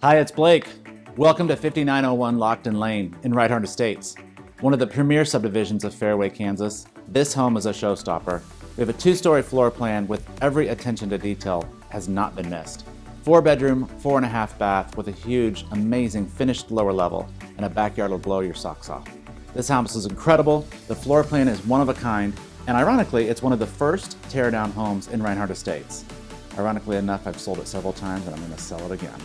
Hi, it's Blake. Welcome to 5901 Lockton Lane in Reinhardt Estates, one of the premier subdivisions of Fairway, Kansas. This home is a showstopper. We have a 2-story floor plan with every attention to detail has not been missed. 4-bedroom, 4.5 bath with a huge, amazing finished lower level and a backyard will blow your socks off. This house is incredible. The floor plan is one of a kind, and ironically, it's one of the first tear-down homes in Reinhardt Estates. Ironically enough, I've sold it several times and I'm going to sell it again.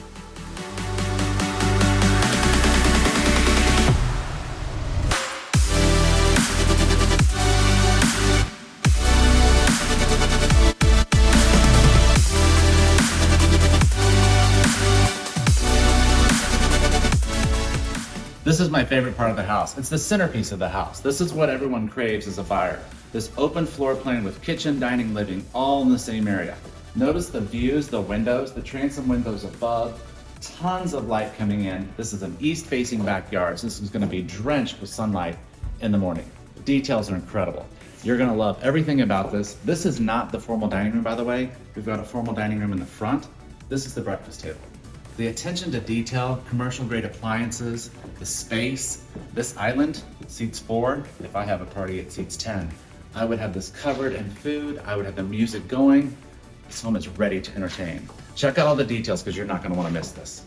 This is my favorite part of the house. It's the centerpiece of the house. This is what everyone craves as a buyer. This open floor plan with kitchen, dining, living, all in the same area. Notice the views, the windows, the transom windows above, tons of light coming in. This is an east-facing backyard, so this is gonna be drenched with sunlight in the morning. The details are incredible. You're gonna love everything about this. This is not the formal dining room, by the way. We've got a formal dining room in the front. This is the breakfast table. The attention to detail, commercial grade appliances, the space. This island seats 4. If I have a party, it seats 10. I would have this covered in food. I would have the music going. This home is ready to entertain. Check out all the details because you're not going to want to miss this.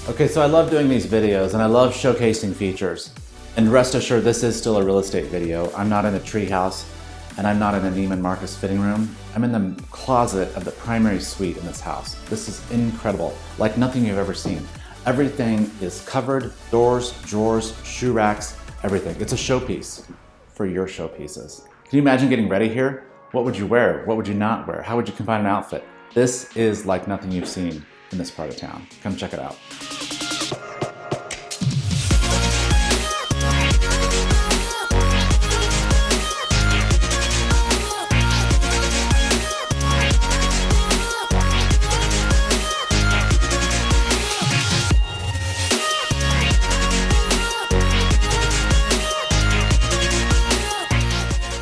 Okay, so I love doing these videos and I love showcasing features. And rest assured, this is still a real estate video. I'm not in a tree house and I'm not in a Neiman Marcus fitting room. I'm in the closet of the primary suite in this house. This is incredible, like nothing you've ever seen. Everything is covered, doors, drawers, shoe racks, everything. It's a showpiece for your showpieces. Can you imagine getting ready here? What would you wear? What would you not wear? How would you combine an outfit? This is like nothing you've seen in this part of town. Come check it out.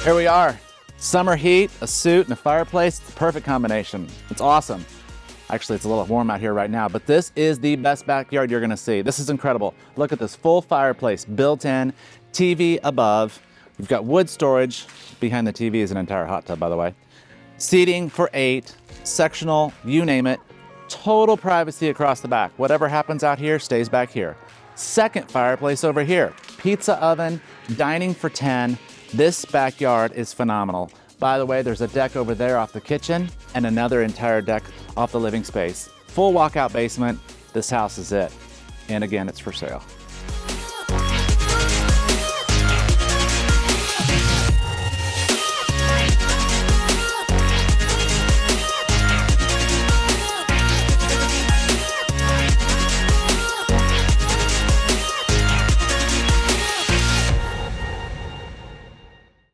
Here we are. Summer heat, a suit, and a fireplace. It's the perfect combination. It's awesome. Actually, it's a little warm out here right now, but this is the best backyard you're gonna see. This is incredible. Look at this full fireplace, built-in, TV above. You've got wood storage. Behind the TV is an entire hot tub, by the way. Seating for 8, sectional, you name it. Total privacy across the back. Whatever happens out here stays back here. Second fireplace over here. Pizza oven, dining for 10. This backyard is phenomenal. By the way, there's a deck over there off the kitchen and another entire deck off the living space. Full walkout basement. This house is it. And again, it's for sale.